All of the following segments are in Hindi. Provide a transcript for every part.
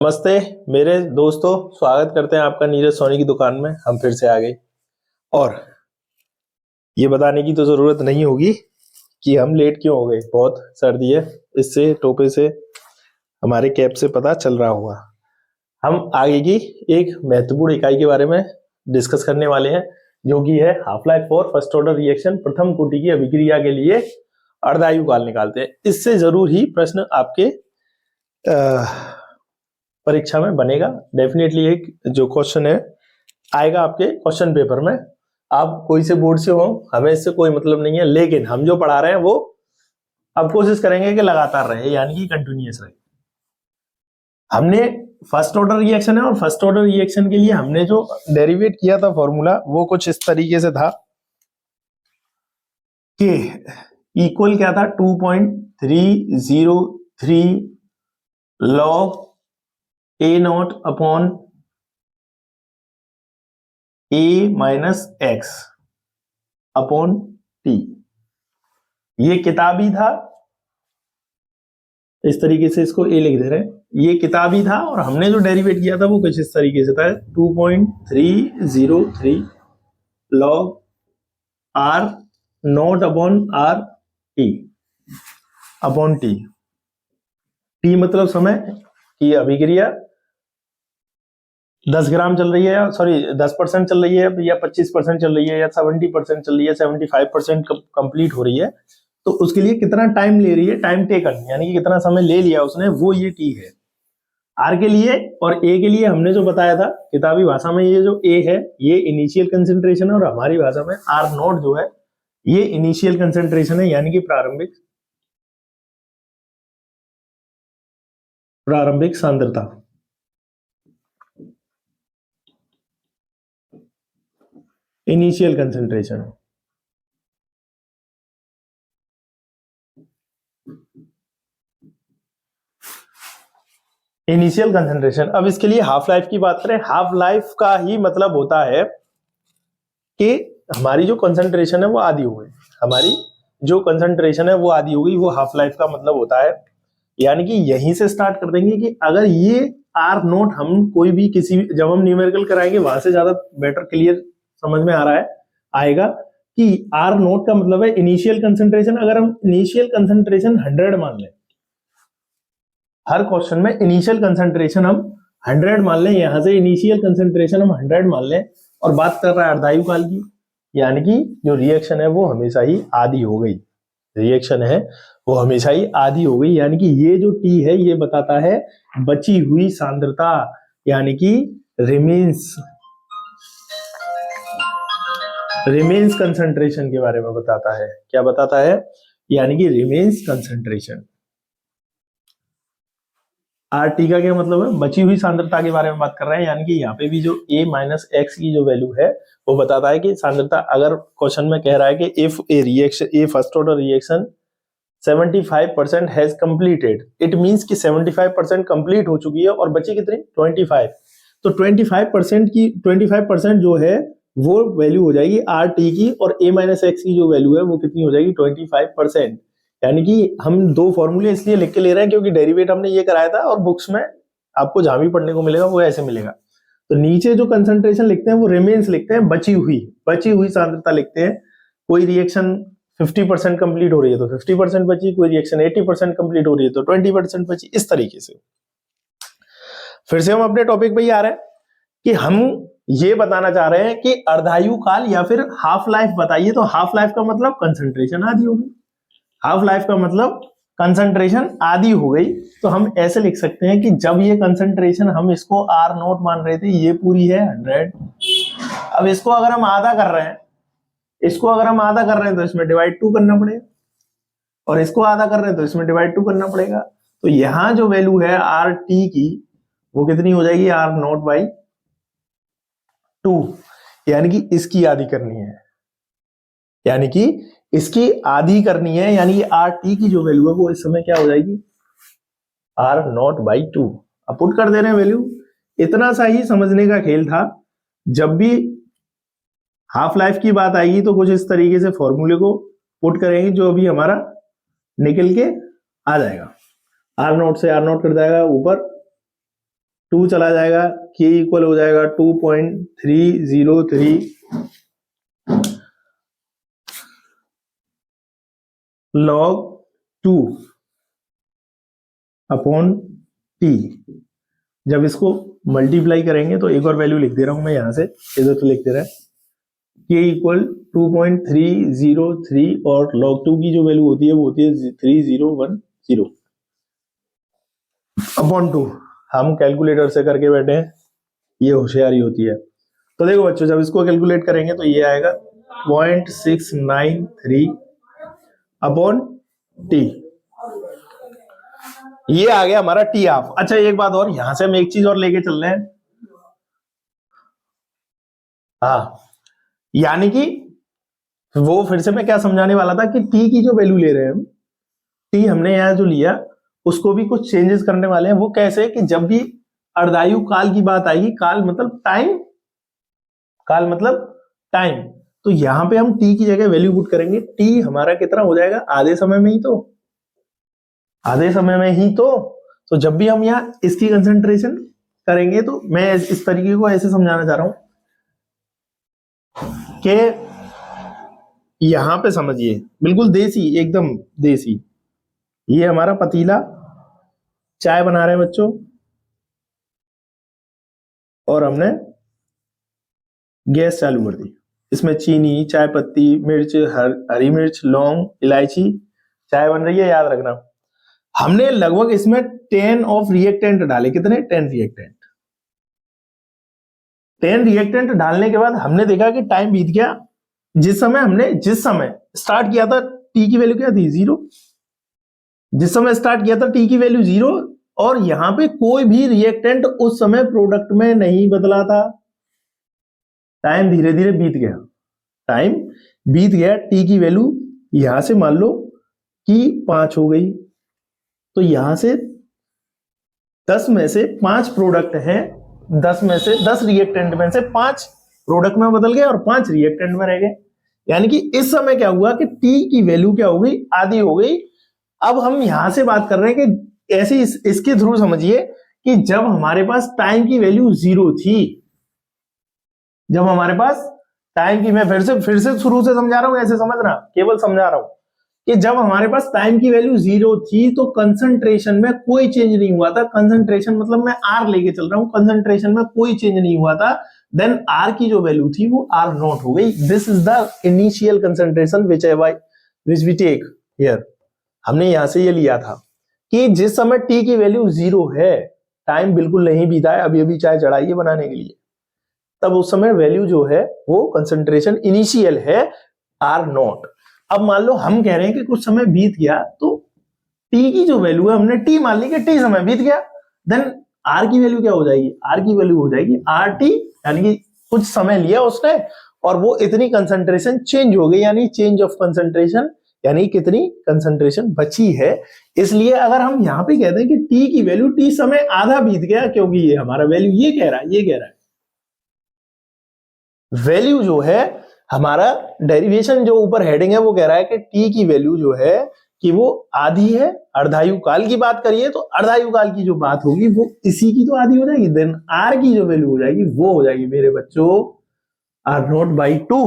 नमस्ते मेरे दोस्तों, स्वागत करते हैं आपका नीरज सोनी की दुकान में। हम फिर से आ गए और ये बताने की तो ज़रूरत नहीं होगी कि हम लेट क्यों हो गए। बहुत सर्दी है, इससे टोपे से हमारे कैप से पता चल रहा होगा। हम आगे की एक महत्वपूर्ण इकाई के बारे में डिस्कस करने वाले हैं, जो कि है half life for first order reaction. प्रथम कोटि की अभिक्रिया के लिए अर्धायु काल निकालते हैं। इससे जरूर ही प्रश्न आपके परीक्षा में बनेगा। डेफिनेटली एक जो क्वेश्चन है आएगा आपके क्वेश्चन पेपर में। आप कोई से बोर्ड से हो, हमें इससे कोई मतलब नहीं है, लेकिन हम जो पढ़ा रहे हैं वो अब कोशिश करेंगे कि लगातार रहे, यानी कि कंटिन्यूअस रहे। हमने फर्स्ट ऑर्डर रिएक्शन है और फर्स्ट ऑर्डर रिएक्शन के लिए हमने जो डेरिवेट किया था फॉर्मूला, वो कुछ इस तरीके से था कि इक्वल क्या था, 2.303 log a not upon a minus x upon T. ये किताबी था, इस तरीके से इसको a लिख दे रहे हैं। ये किताबी था और हमने जो डेरिवेट किया था वो कुछ इस तरीके से था, 2.303 log r not upon r t upon t। t मतलब समय की अभिक्रिया 10 ग्राम चल रही है, सॉरी 10% चल रही है, या 25% चल रही है, या 70% चल रही है, 75% कंप्लीट हो रही है, तो उसके लिए कितना टाइम ले रही है, टाइम टेकन, यानी कि कितना समय ले लिया उसने, वो ये टी है। आर के लिए और ए के लिए हमने जो बताया था किताबी भाषा में, ये जो ए है ये इनिशियल कंसेंट्रेशन है, और हमारी भाषा में आर नॉट जो है ये इनिशियल कंसेंट्रेशन है, यानी कि प्रारंभिक सांद्रता। Initial concentration initial concentration. अब इसके लिए हाफ लाइफ की बात करें, हाफ लाइफ का ही मतलब होता है कि हमारी जो कंसेंट्रेशन है वो आधी हो गई, हमारी जो कंसेंट्रेशन है वो आधी हो गई, वो हाफ लाइफ का मतलब होता है। यानी कि यहीं से स्टार्ट कर देंगे कि अगर ये आर नोट हम कोई भी किसी जब हम न्यूमेरिकल कराएंगे वहां से ज्यादा बेटर क्लियर समझ में आ रहा है आएगा कि आर नोट का मतलब है इनिशियल कंसेंट्रेशन। अगर हम इनिशियल कंसेंट्रेशन 100 मान लें, हर क्वेश्चन में इनिशियल कंसेंट्रेशन हम 100 मान लें, यहां से इनिशियल कंसेंट्रेशन हम 100 मान लें, और बात कर रहा है अर्धायु काल की, यानी कि जो रिएक्शन है वो हमेशा ही आधी हो गई। रिएक्शन है वो हमेशा ही आधी हो गई, यानी कि ये जो टी है ये बताता है बची हुई सांद्रता, यानी कि रिमेन्स कंसेंट्रेशन के बारे में बताता है। क्या बताता है? यानी कि रिमेन्स कंसेंट्रेशन। आर टी का क्या मतलब है? बची हुई सांद्रता के बारे में बात कर रहे हैं, यानी कि यहाँ पे भी जो a माइनस एक्स की जो वैल्यू है वो बताता है कि सांद्रता, अगर क्वेश्चन में कह रहा है कि if A first order reaction 75% has completed, it means कि 75% कंप्लीट हो चुकी है और बची कितनी? 25। तो 25% जो है वो वैल्यू हो जाएगी आर टी की, और a माइनस एक्स की जो वैल्यू है वो कितनी हो जाएगी? 25%। यानी कि हम दो फॉर्मूले इसलिए लिख के ले रहे हैं क्योंकि डेरिवेट हमने ये कराया था, और बुक्स में आपको जहां भी पढ़ने को मिलेगा वो ऐसे मिलेगा। तो नीचे जो कंसंट्रेशन लिखते हैं वो रिमेन्स लिखते हैं, बची हुई सांद्रता लिखते हैं। कोई रिएक्शन 50% कंप्लीट हो रही है तो 50% बची, कोई रिएक्शन 80% कंप्लीट हो रही है तो 20% बची, इस तरीके से। फिर से हम अपने टॉपिक पे ही आ रहे हैं कि हम ये बताना चाह रहे हैं कि अर्धायु काल या फिर हाफ लाइफ बताइए। तो हाफ लाइफ का मतलब कंसंट्रेशन आधी हो गई, हाफ लाइफ का मतलब कंसंट्रेशन आधी हो गई। तो हम ऐसे लिख सकते हैं कि जब ये कंसंट्रेशन हम इसको आर नोट मान रहे थे, ये पूरी है 100। अब इसको अगर हम आधा कर रहे हैं, तो इसमें डिवाइड 2 करना पड़ेगा, और इसको आधा कर रहे हैं तो इसमें डिवाइड 2 करना पड़ेगा। तो यहां जो वैल्यू है आर टी की वो कितनी हो जाएगी? आर नोट बाई 2, यानी कि इसकी आधी करनी है, यानी कि आर टी की जो वैल्यू है वो इस समय क्या हो जाएगी? R naught by 2। अब पुट कर दे रहे हैं वैल्यू। इतना सा ही समझने का खेल था। जब भी हाफ लाइफ की बात आएगी तो कुछ इस तरीके से फॉर्मूले को पुट करेंगे जो अभी हमारा निकल के आ जाएगा। आर नोट से आर नोट कट जाएगा ऊपर, 2 चला जाएगा, k इक्वल हो जाएगा 2.303 log 2 अपॉन t। जब इसको मल्टीप्लाई करेंगे तो एक और वैल्यू लिख दे रहा हूं मैं यहां से, इधर तो लिख दे रहा है k इक्वल 2.303 और log 2 की जो वैल्यू होती है वो होती है 3010 अपॉन 2। हम कैलकुलेटर से करके बैठे हैं, ये होशियारी होती है। तो देखो बच्चों, जब इसको कैलकुलेट करेंगे तो ये आएगा 0.693 अपॉन टी। ये आ गया हमारा टी हाफ। अच्छा एक बात और, यहां से हम एक चीज और लेके चल रहे हैं, हाँ, यानी कि वो फिर से मैं क्या समझाने वाला था कि टी की जो वैल्यू ले रहे हैं हम, टी हमने यहां जो लिया उसको भी कुछ चेंजेस करने वाले हैं। वो कैसे कि जब भी अर्धायु काल की बात आएगी, काल मतलब टाइम, काल मतलब टाइम, तो यहां पे हम टी की जगह वैल्यू पुट करेंगे। टी हमारा कितना हो जाएगा, आधे समय में ही तो, आधे समय में ही तो जब भी हम यहाँ इसकी कंसंट्रेशन करेंगे, तो मैं इस तरीके को ऐसे समझाना चाह रहा हूं कि यहां पे समझिए, बिल्कुल देसी, एकदम देसी, ये हमारा पतीला, चाय बना रहे हैं बच्चों, और हमने गैस चालू कर दी, इसमें चीनी, चाय पत्ती, मिर्च, हरी मिर्च, लौंग, इलायची, चाय बन रही है, याद रखना। हमने लगभग इसमें 10 ऑफ रिएक्टेंट डाले, कितने, 10 रिएक्टेंट। 10 रिएक्टेंट डालने के बाद हमने देखा कि टाइम बीत गया। जिस समय स्टार्ट किया था टी की वैल्यू क्या थी, 0। जिस समय स्टार्ट किया था टी की वैल्यू 0, और यहां पे कोई भी रिएक्टेंट उस समय प्रोडक्ट में नहीं बदला था। टाइम धीरे धीरे बीत गया, टाइम बीत गया, टी की वैल्यू यहां से मान लो कि 5 हो गई, तो यहां से 10 में से 5 प्रोडक्ट हैं, 10 रिएक्टेंट में से 5 प्रोडक्ट में बदल गए और 5 रिएक्टेंट में रह गए। यानी कि इस समय क्या हुआ कि टी की वैल्यू क्या हो गई, आधी हो गई। अब हम यहां से बात कर रहे हैं कि ऐसे इसके थ्रू समझिए कि जब हमारे पास टाइम की वैल्यू 0 थी, जब हमारे पास टाइम की, मैं फिर से शुरू से समझा रहा हूं, ऐसे समझना, केवल समझा रहा हूं कि जब हमारे पास टाइम की वैल्यू 0 थी तो कंसंट्रेशन में कोई चेंज नहीं हुआ था। कंसंट्रेशन मतलब मैं आर लेके चल रहा हूं, कंसंट्रेशन में कोई चेंज नहीं हुआ था। देन आर की जो वैल्यू थी वो आर नॉट हो गई। This is the initial concentration which we take here. हमने यहां से ये लिया था कि जिस समय टी की वैल्यू 0 है, टाइम बिल्कुल नहीं बीता है, अभी अभी चाय चढ़ाई है बनाने के लिए, तब उस समय वैल्यू जो है वो कंसंट्रेशन इनिशियल है, आर नॉट। अब मान लो हम कह रहे हैं कि कुछ समय बीत गया, तो टी की जो वैल्यू है हमने टी मान ली कि टी समय बीत गया, देन आर की वैल्यू क्या हो जाएगी, आर की वैल्यू हो जाएगी आर टी, यानी कि कुछ समय लिया उसने और वो इतनी कंसंट्रेशन चेंज हो गई, यानी चेंज ऑफ कंसंट्रेशन, यानी कितनी कंसंट्रेशन बची है। इसलिए अगर हम यहां पे कहते हैं कि टी की वैल्यू, टी समय आधा बीत गया, क्योंकि ये हमारा वैल्यू ये कह रहा है, वैल्यू जो है हमारा डेरिवेशन जो ऊपर हेडिंग है वो कह रहा है कि टी की वैल्यू जो है कि वो आधी है। अर्धायु काल की बात करिए तो अर्धायु काल की जो बात होगी वो इसी की तो आधी हो जाएगी। देन आर की जो वैल्यू हो जाएगी वो हो जाएगी मेरे बच्चों आर नॉट बाई 2।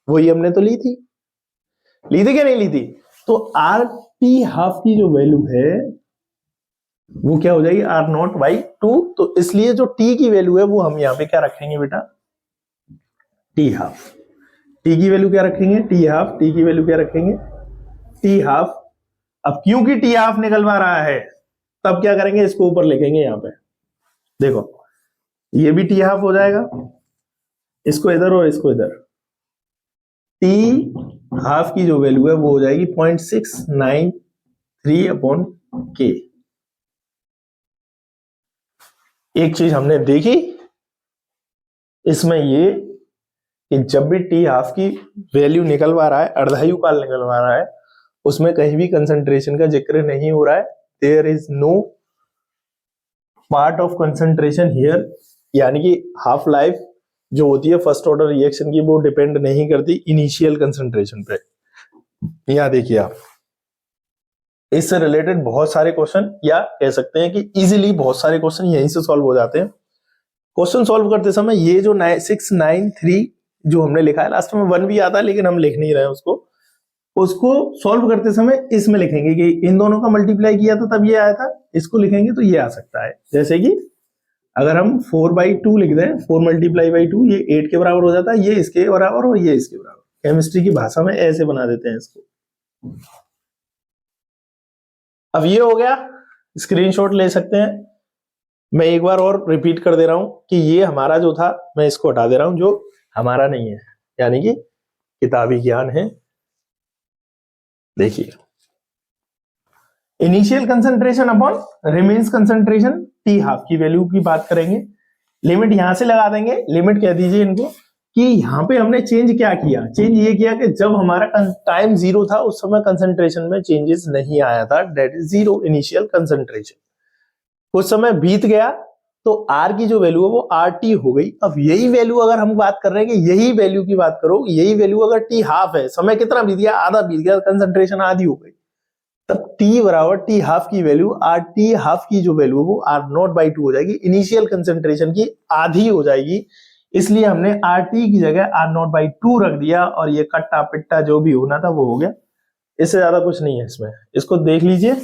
वही हमने तो ली थी क्या नहीं ली थी। तो आर टी हाफ की जो वैल्यू है वो क्या हो जाएगी, आर नॉट बाई 2। तो इसलिए जो टी की वैल्यू है वो हम यहाँ पे क्या रखेंगे बेटा, टी हाफ। टी की वैल्यू क्या रखेंगे, टी हाफ। टी की वैल्यू क्या रखेंगे, टी हाफ। अब क्योंकि टी हाफ निकलवा रहा है तब क्या करेंगे, इसको ऊपर लिखेंगे यहां पे, देखो ये भी टी हाफ हो जाएगा, इसको इधर और इसको इधर। टी हाफ की जो वैल्यू है वो हो जाएगी 0.693 अपॉन के। एक चीज हमने देखी इसमें ये कि जब भी टी हाफ की वैल्यू निकलवा रहा है, अर्धायु काल निकलवा रहा है, उसमें कहीं भी कंसंट्रेशन का जिक्र नहीं हो रहा है। There is no part of concentration here, यानी कि हाफ लाइफ जो होती है फर्स्ट ऑर्डर रिएक्शन की वो डिपेंड नहीं करती इनिशियल कंसंट्रेशन पे। यहां देखिए आप, इससे रिलेटेड बहुत सारे क्वेश्चन, या कह सकते हैं कि इजीली बहुत सारे क्वेश्चन यहीं से सॉल्व हो जाते हैं। क्वेश्चन सॉल्व करते समय ये जो 693 जो हमने लिखा है, लास्ट में 1 भी आता है लेकिन हम लिख नहीं रहे हैं उसको सॉल्व करते समय इसमें लिखेंगे कि इन दोनों का मल्टीप्लाई किया था तब ये आया था, इसको लिखेंगे तो ये आ सकता है। जैसे कि अगर हम 4/2 लिख दें, 4 मल्टीप्लाई बाई 2, ये 8 के बराबर हो जाता है, ये इसके बराबर और ये इसके बराबर। केमिस्ट्री की भाषा में ऐसे बना देते हैं इसको। अब ये हो गया, स्क्रीनशॉट ले सकते हैं। मैं एक बार और रिपीट कर दे रहा हूं कि ये हमारा जो था, मैं इसको हटा दे रहा हूं, जो हमारा नहीं है, यानी कि किताबी ज्ञान है। देखिए, initial concentration upon remains concentration, T half की वैल्यू की बात करेंगे। लिमिट यहां से लगा देंगे, लिमिट कह दीजिए इनको कि यहां पे हमने चेंज क्या किया। चेंज ये किया कि जब हमारा टाइम 0 था उस समय कंसंट्रेशन में चेंजेस नहीं आया था, दैट इज 0 इनिशियल कंसंट्रेशन। कुछ समय बीत गया तो आर की जो वैल्यू है वो आर टी हो गई। अब यही वैल्यू अगर हम बात कर रहे हैं कि यही वैल्यू की बात करो, यही वैल्यू अगर टी हाफ है, समय कितना बीत गया, आधा बीत गया, कंसंट्रेशन आधी हो गई, तब टी बराबर टी हाफ की वैल्यू आर टी हाफ की जो वैल्यू है वो आर नॉट बाई 2 हो जाएगी, इनिशियल कंसंट्रेशन की आधी हो जाएगी। इसलिए हमने आर टी की जगह आर नॉट बाई 2 रख दिया और ये कट्टा पिट्टा जो भी होना था वो हो गया। इससे ज्यादा कुछ नहीं है इसमें। इसको देख लीजिए,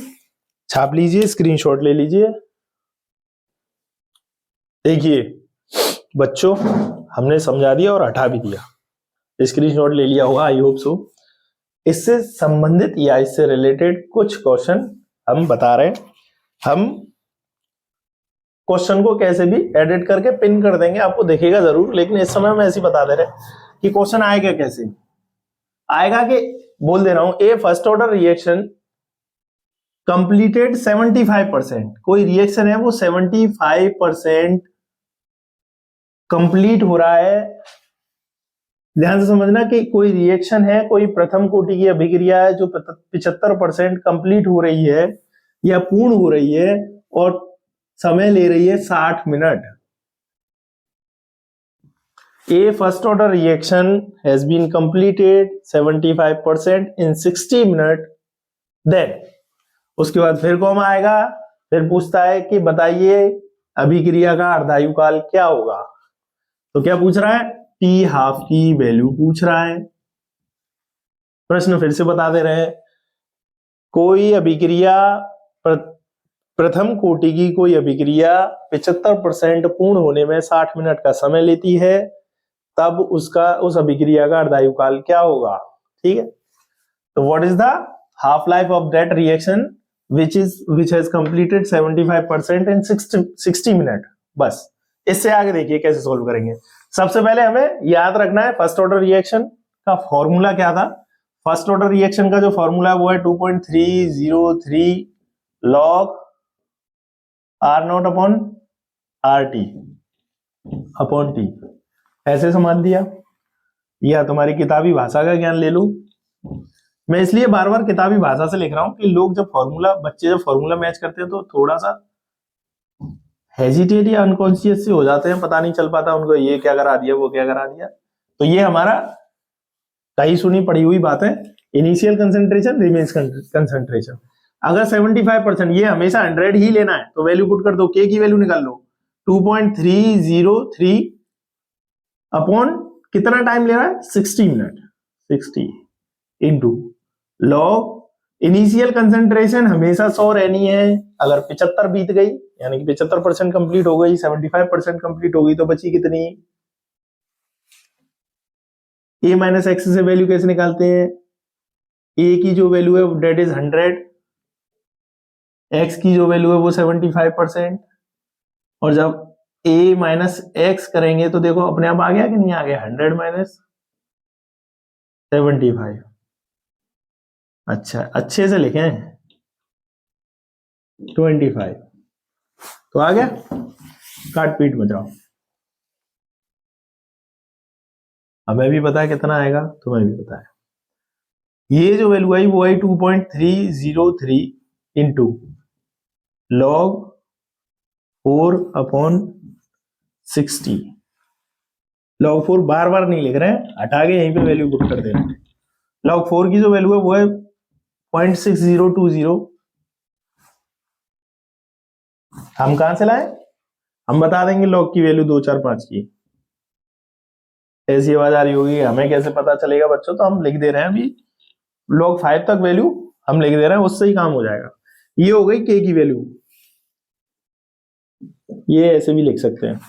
छाप लीजिए, स्क्रीनशॉट ले लीजिए। देखिए बच्चों, हमने समझा दिया और हटा भी दिया, स्क्रीनशॉट ले लिया होगा, आई होप सो। इससे संबंधित या इससे रिलेटेड कुछ क्वेश्चन हम बता रहे हैं। हम क्वेश्चन को कैसे भी एडिट करके पिन कर देंगे, आपको दिखेगा जरूर, लेकिन इस समय हम ऐसे ही बता दे रहे हैं कि क्वेश्चन आएगा कैसे। आएगा कि बोल दे रहा हूं, ए फर्स्ट ऑर्डर रिएक्शन कंप्लीटेड 75%, कोई रिएक्शन है वो 75% कंप्लीट हो रहा है। ध्यान से समझना कि कोई रिएक्शन है, कोई प्रथम कोटि की अभिक्रिया है जो 75% कंप्लीट हो रही है या पूर्ण हो रही है और समय ले रही है 60 minute. A first order reaction has been completed 75% in 60 minutes. Then उसके बाद फिर कौन आएगा, फिर पूछता है कि बताइए अभिक्रिया का अर्धायुकाल क्या होगा। तो क्या पूछ रहा है, टी हाफ की वैल्यू पूछ रहा है। प्रश्न फिर से बता दे रहे हैं, कोई अभिक्रिया प्रथम कोटि की कोई अभिक्रिया 75% पूर्ण होने में 60 मिनट का समय लेती है, तब उसका उस अभिक्रिया का अर्धायुकाल क्या होगा। ठीक है, तो what is the half life of that reaction which has completed 75% in 60 minute. बस इससे आगे देखिए कैसे सोल्व करेंगे। सबसे पहले हमें याद रखना है फर्स्ट ऑर्डर रिएक्शन का फॉर्मूला क्या था। फर्स्ट ऑर्डर रिएक्शन का जो फॉर्मूला है वो है 2.303 log R naught upon R T upon T. ऐसे समझ लिया, या तुम्हारी किताबी भाषा का ज्ञान ले लो। मैं इसलिए बार बार किताबी भाषा से लिख रहा हूं कि लोग जब बच्चे जब फॉर्मूला मैच करते हैं तो थोड़ा सा हेजिटेट या अनकॉन्शियस से हो जाते हैं, पता नहीं चल पाता उनको ये क्या करा दिया वो क्या करा दिया। तो ये हमारा कहीं सुनी पड़ी हुई बात है, इनिशियल कंसंट्रेशन रिमेन्स कंसंट्रेशन। अगर 75%, ये हमेशा 100 ही लेना है तो वैल्यू पुट कर दो, के की वैल्यू निकाल लो, 2.303 अपॉन कितना टाइम ले रहा है 60 minute, 60 into log initial concentration हमेशा 100 रहनी है। अगर 75 बीत गई यानी कि 75% कंप्लीट हो गई, 75% कंप्लीट हो गई, तो बची कितनी, a माइनस एक्स से वैल्यू कैसे निकालते हैं, a की जो वैल्यू है डेट इज 100, x की जो वैल्यू है वो 75%, और जब a माइनस एक्स करेंगे तो देखो अपने आप आ गया कि नहीं आ गया, 100 माइनस 75। अच्छा अच्छे से लिखें 25, तो आ गया, काट पीट मत जाओ। हमें भी पता है कितना आएगा, तुम्हें भी पता है। ये जो वैल्यू आई वो आई 2.303 इंटू लॉग 4 अपॉन 60। लॉग 4 बार बार नहीं लिख रहे हैं, हटा के यहीं पे वैल्यू पुट कर दे रहे हैं। लॉग 4 की जो वैल्यू है वो है 0.6020, हम कहां से लाए, हम बता देंगे लॉग की वैल्यू 2 4 5 की। ऐसी आवाज आ रही होगी हमें कैसे पता चलेगा बच्चों, तो हम लिख दे रहे हैं अभी log 5 तक वैल्यू हम लिख दे रहे हैं, उससे ही काम हो जाएगा। ये हो गई k की वैल्यू, ये ऐसे भी लिख सकते हैं।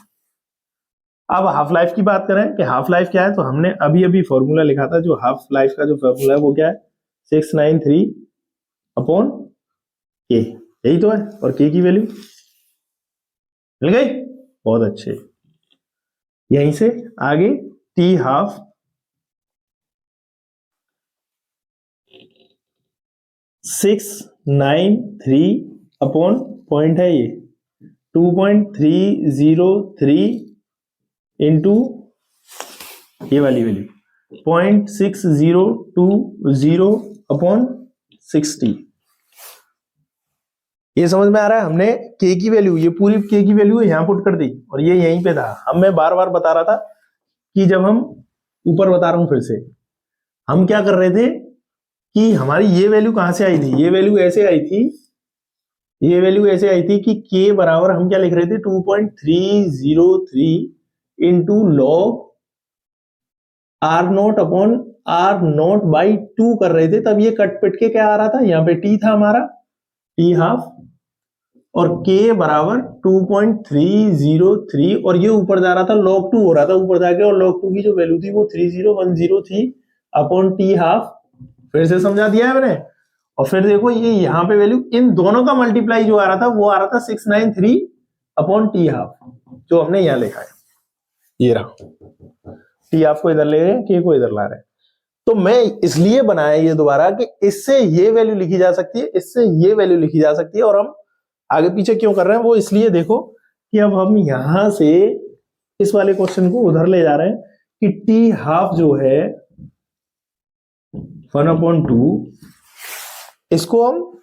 अब हाफ लाइफ की बात करें कि हाफ लाइफ क्या है, तो हमने अभी अभी फॉर्मूला लिखा था, जो हाफ लाइफ का जो फॉर्मूला है वो क्या है, 693 अपॉन के, यही तो है। और के की वैल्यू मिल गई, बहुत अच्छे। यहीं से आगे टी हाफ 693 अपॉन पॉइंट है ये 2.303 इंटू ये वाली वैल्यू 0.6020 अपॉन 60। ये समझ में आ रहा है, हमने के की वैल्यू, ये पूरी के की वैल्यू यहां पुट कर दी और ये यहीं पे था। मैं बार बार बता रहा था कि जब हम ऊपर बता रहा हूं फिर से, हम क्या कर रहे थे कि हमारी ये वैल्यू कहां से आई थी, ये वैल्यू ऐसे आई थी, ये वैल्यू ऐसे आई थी कि k बराबर हम क्या लिख रहे थे 2.303 into log R naught upon R naught by 2 कर रहे थे। तब ये कट पिट के क्या आ रहा था, यहाँ पे t था हमारा t हाफ और k बराबर 2.303 और ये ऊपर जा रहा था log 2 हो रहा था ऊपर जाके, और log 2 की जो वैल्यू थी वो 3010 थी अपॉन t हाफ। फिर से समझा दिया है मैंने। और फिर देखो ये यहाँ पे वैल्यू इन दोनों का मल्टीप्लाई जो आ रहा था वो आ रहा था 693 अपॉन टी हाफ, जो हमने यहाँ लिखा है, ये रहा। टी हाफ को इधर ले रहे हैं, के को इधर ला रहे हैं। तो मैं इसलिए बनाया ये दोबारा कि इससे ये वैल्यू लिखी जा सकती है, इससे ये वैल्यू लिखी जा सकती है। और हम आगे पीछे क्यों कर रहे हैं वो इसलिए देखो कि अब हम यहां से इस वाले क्वेश्चन को उधर ले जा रहे हैं कि टी हाफ जो है 1/2, इसको हम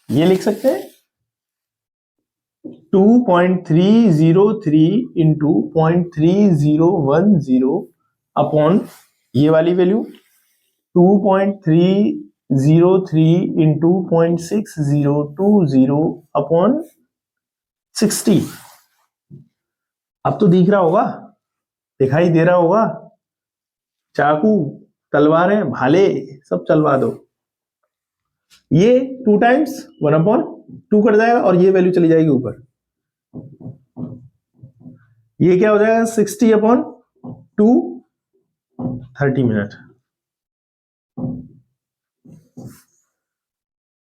ये लिख सकते हैं 2.303 इंटू 0.3010 अपॉन ये वाली वैल्यू 2.303 इंटू 0.6020 अपॉन 60। अब तो दिख रहा होगा, दिखाई दे रहा होगा, चाकू तलवारें भाले सब चलवा दो। ये 2 टाइम्स 1/2 कट जाएगा और ये वैल्यू चली जाएगी ऊपर, ये क्या हो जाएगा 60/2 30 मिनट।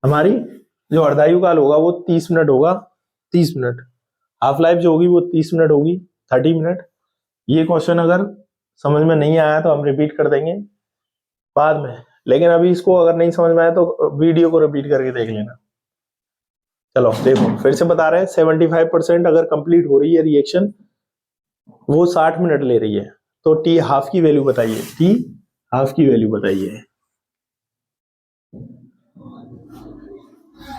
हमारी जो अर्धायु काल होगा वो 30 मिनट होगा, 30 मिनट। हाफ लाइफ जो होगी वो 30 मिनट होगी, 30 मिनट। ये क्वेश्चन अगर समझ में नहीं आया तो हम रिपीट कर देंगे बाद में, लेकिन अभी इसको अगर नहीं समझ में आया तो वीडियो को रिपीट करके देख लेना। चलो देखो फिर से बता रहे हैं, 75% अगर कंप्लीट हो रही है रिएक्शन, वो 60 मिनट ले रही है, तो टी हाफ की वैल्यू बताइए, टी हाफ की वैल्यू बताइए।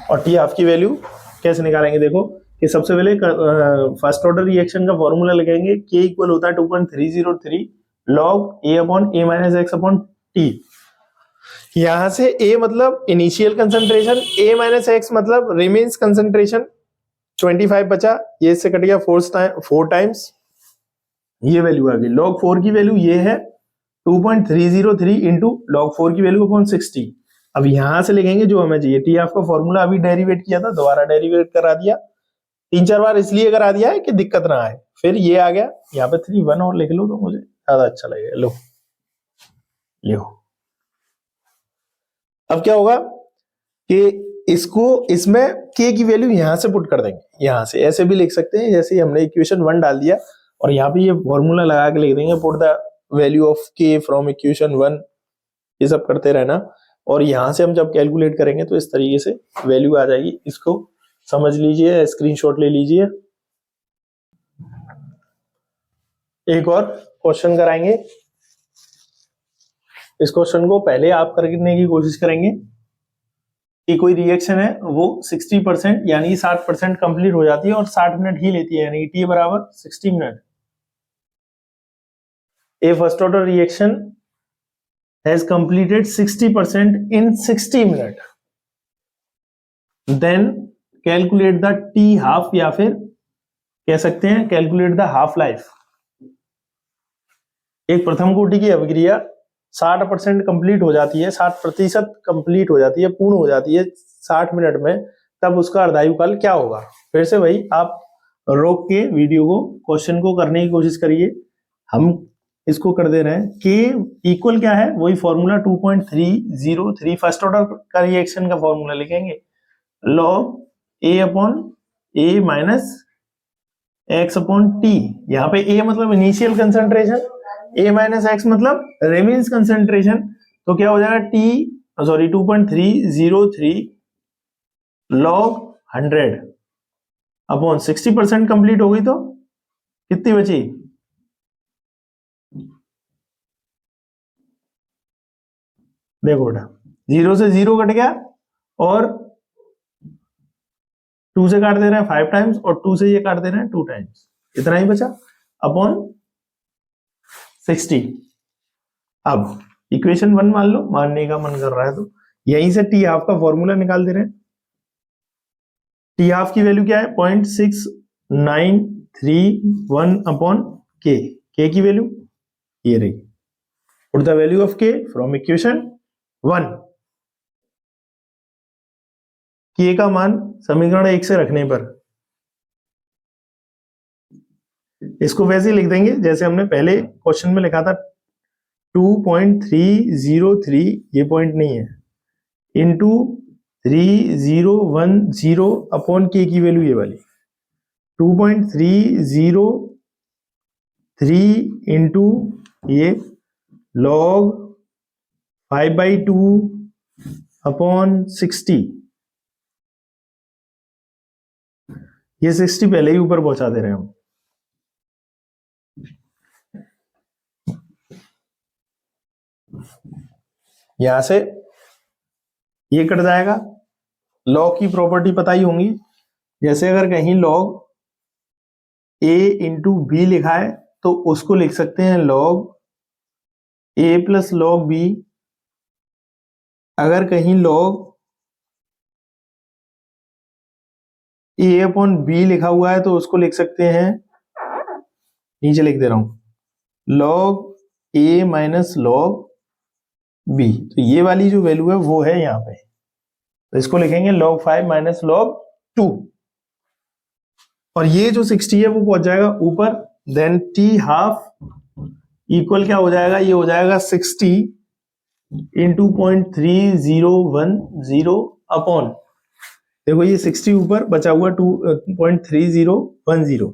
और टी हाफ की वैल्यू कैसे निकालेंगे, देखो कि सबसे पहले फर्स्ट ऑर्डर रिएक्शन का फॉर्मूला लगाएंगे, k इक्वल होता है 2.303 log a upon a minus x upon T. यहां से a मतलब initial concentration, a minus x मतलब रिमेन्स कंसंट्रेशन, 25 बचा, ये इससे कट गया 4 टाइम्स, ये वैल्यू आ गई। log 4 की वैल्यू ये है 2.303 इंटू log 4 की वैल्यू अपॉन 60। अब यहां से लिखेंगे जो हमें चाहिए, टी हाफ का फॉर्मूला अभी डेरिवेट किया था, दोबारा डेरिवेट करा दिया, 3-4 बार इसलिए करा दिया है कि दिक्कत ना आए। फिर ये आ गया, यहाँ पे 3 1 और लिख लो तो मुझे ज्यादा अच्छा लगेगा। लो लियो। अब क्या होगा कि इसको इसमें k की वैल्यू यहां से पुट कर देंगे, यहां से ऐसे भी लिख सकते हैं जैसे हमने इक्वेशन 1 डाल दिया और यहाँ पे ये फॉर्मूला लगा के लिख देंगे, put the value of k from equation 1, ये सब करते रहना। और यहां से हम जब कैलकुलेट करेंगे तो इस तरीके से वैल्यू आ जाएगी, इसको समझ लीजिए, स्क्रीनशॉट ले लीजिए। एक और क्वेश्चन कराएंगे, इस क्वेश्चन को पहले आप करने की कोशिश करेंगे कि कोई रिएक्शन है वो 60% यानी 60% कंप्लीट हो जाती है और 60 मिनट ही लेती है, यानी टी बराबर 60 minute. A first order reaction has completed 60% in 60 minutes, then calculate the t half या फिर कह सकते हैं कैलकुलेट द हाफ लाइफ। एक प्रथम कोटि की अभिक्रिया 60% कंप्लीट हो जाती है, 60% कंप्लीट हो जाती है, पूर्ण हो जाती है 60 मिनट में, तब उसका अर्धायु काल क्या होगा। फिर से भाई आप रोक के वीडियो को क्वेश्चन को करने की कोशिश करिए। हम इसको कर दे रहे हैं। के इक्वल क्या है, वही फॉर्मूला 2.303 फर्स्ट ऑर्डर का रिएक्शन का फॉर्मूला लिखेंगे, log a upon a minus x upon T. यहाँ पे a मतलब initial concentration, a minus x मतलब रेमेन्स कंसंट्रेशन। तो क्या हो जाएगा t sorry 2.303 log 100 upon 60% complete हो गई तो कितनी बची, देखो बेटा 0 से 0 कट गया और 2 से काट दे रहे हैं 5 टाइम्स और 2 से ये काट दे रहे हैं 2 टाइम्स, इतना ही बचा अपॉन 60। अब इक्वेशन 1 मान लो, मानने का मन कर रहा है तो यहीं से टी हाफ का फॉर्मूला निकाल दे रहे हैं। टी हाफ की वैल्यू क्या है 0.6931 अपॉन के की वैल्यू ये रही। पुट द वैल्यू ऑफ के फ्रॉम इक्वेशन 1। के का मान समीकरण 1 से रखने पर इसको वैसे ही लिख देंगे जैसे हमने पहले क्वेश्चन में लिखा था 2.303, ये पॉइंट नहीं है, इंटू 3010 अपॉन के की वैल्यू ये वाली 2.303 इंटू ये log 5/2 अपॉन 60। ये 60 पहले ही ऊपर पहुंचा दे रहे हैं हम। यहां से ये कट जाएगा। लॉग की प्रॉपर्टी पता ही होंगी, जैसे अगर कहीं लॉग a इंटू बी लिखा है तो उसको लिख सकते हैं log a plus log b। अगर कहीं log a अपॉन b लिखा हुआ है तो उसको लिख सकते हैं, नीचे लिख दे रहा हूं log a minus log b। तो ये वाली जो वैल्यू है वो है यहाँ पे, तो इसको लिखेंगे log 5 माइनस log 2। और ये जो 60 है वो पहुंच जाएगा ऊपर। देन टी हाफ इक्वल क्या हो जाएगा, ये हो जाएगा 60 इंटू 0.3010 अपॉन, देखो ये 60 ऊपर बचा हुआ 2.3010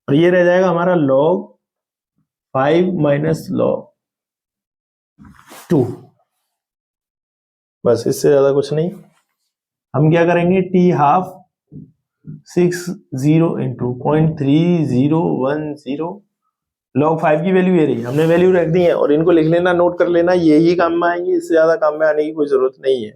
और ये रह जाएगा हमारा log 5 माइनस log 2। बस इससे ज्यादा कुछ नहीं। हम क्या करेंगे, टी हाफ 60 इंटू 0.3010 log 5 की वैल्यू ये रही, हमने वैल्यू रख दी है और इनको लिख लेना, नोट कर लेना, यही काम में आएंगे, इससे ज्यादा काम में आने की कोई जरूरत नहीं है।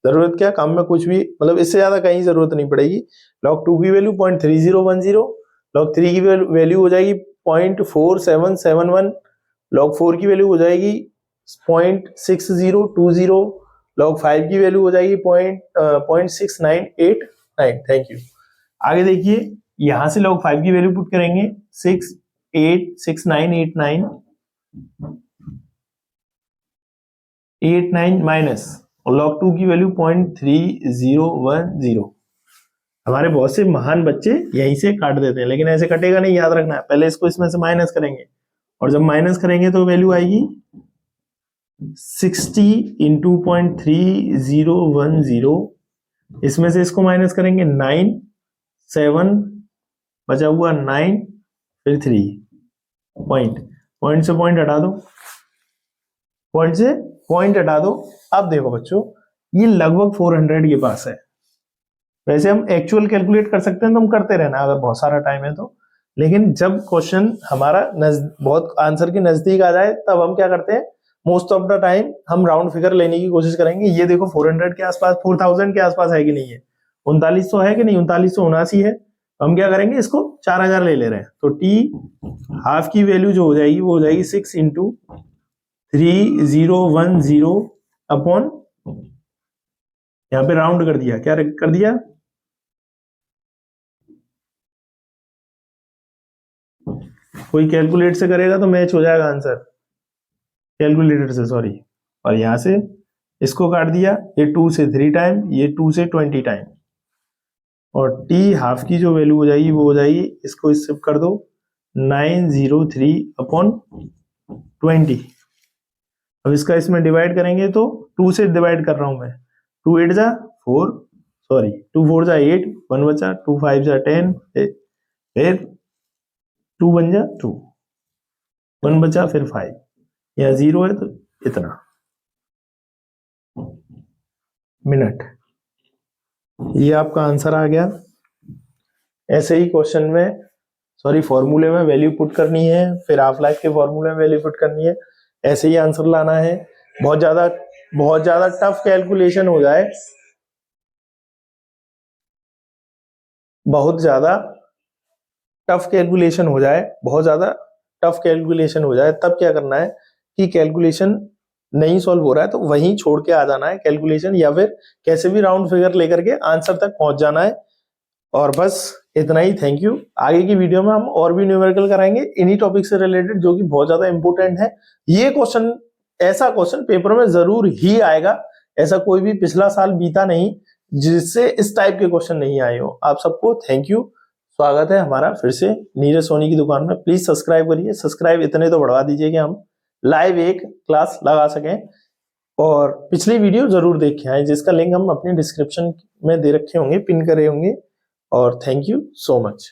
जरूरत क्या, काम में कुछ भी मतलब इससे ज्यादा कहीं जरूरत नहीं पड़ेगी। log 2 की वैल्यू 0.3010, log 3 की वैल्यू हो जाएगी 0.4771, log 4 की वैल्यू हो जाएगी 0.6020, log 5 की वैल्यू हो जाएगी 0.6989। Thank you. आगे देखिए, यहां से log 5 की वैल्यू पुट करेंगे 686989 माइनस और log 2 की वैल्यू 0.3010। हमारे बहुत से महान बच्चे यहीं से काट देते हैं, लेकिन ऐसे कटेगा नहीं, याद रखना है। पहले इसको इसमें से माइनस करेंगे और जब माइनस करेंगे तो वैल्यू आएगी 60 इंटू 0.3010। इसमें से इसको माइनस करेंगे 9, 7 बचा हुआ 9 फिर 3, पॉइंट से पॉइंट हटा दो, पॉइंट से पॉइंट हटा दो। अब देखो बच्चों, ये लगभग 400 के पास है। वैसे हम एक्चुअल कैलकुलेट कर सकते हैं तो हम करते रहना अगर बहुत सारा टाइम है तो, लेकिन जब क्वेश्चन हमारा बहुत आंसर के नजदीक आ जाए तब हम क्या करते हैं, मोस्ट ऑफ द टाइम हम राउंड फिगर लेने की कोशिश करेंगे। ये देखो 400 के आसपास, 4000 के आसपास है कि नहीं है, 3900 है कि नहीं, 3979 है। हम क्या करेंगे, इसको 4000 ले रहे हैं तो टी हाफ की वैल्यू जो हो जाएगी वो हो जाएगी 6 इंटू 3010 अपॉन, यहाँ पे राउंड कर दिया, क्या कर दिया कोई कैलकुलेट से करेगा तो मैच हो जाएगा आंसर, कैलकुलेटर से सॉरी। और यहां से इसको काट दिया, ये 2 से 3 टाइम, ये 2 से 20 टाइम, और टी हाफ की जो वैल्यू हो जाएगी वो हो जाएगी, इसको इससे कर दो 903/20। अब इसका इसमें डिवाइड करेंगे तो 2 से डिवाइड कर रहा हूं मैं, 2 8 जा 4, सॉरी 2 4 जा 8, 1 बचा, 2 5 जा 10, फिर 2 1 जा 2, 1 बचा, फिर 5, यहाँ 0 है तो इतना मिनट। ये आपका आंसर आ गया। ऐसे ही क्वेश्चन में सॉरी फॉर्मूले में वैल्यू पुट करनी है, फिर हाफ लाइफ के फॉर्मूले में वैल्यू पुट करनी है, ऐसे ही आंसर लाना है। बहुत ज्यादा टफ कैलकुलेशन हो जाए, बहुत ज्यादा टफ कैलकुलेशन हो जाए तब क्या करना है कि कैलकुलेशन नहीं सॉल्व हो रहा है तो वहीं छोड़ के आ जाना है कैलकुलेशन, या फिर कैसे भी राउंड फिगर लेकर के आंसर तक पहुंच जाना है। और बस इतना ही, थैंक यू। आगे की वीडियो में हम और भी न्यूमेरिकल कराएंगे इन्हीं टॉपिक से रिलेटेड जो कि बहुत ज्यादा इंपॉर्टेंट है। ये क्वेश्चन, ऐसा क्वेश्चन पेपर में जरूर ही आएगा, ऐसा कोई भी पिछला साल बीता नहीं जिससे इस टाइप के क्वेश्चन नहीं आए हो। आप सबको थैंक यू, स्वागत है हमारा फिर से नीरज सोनी की दुकान में। प्लीज सब्सक्राइब करिए, सब्सक्राइब इतने तो बढ़वा दीजिए कि हम लाइव एक क्लास लगा सकें, और पिछली वीडियो जरूर देख के आए जिसका लिंक हम अपने डिस्क्रिप्शन में दे रखे होंगे, पिन करे होंगे। और थैंक यू सो मच।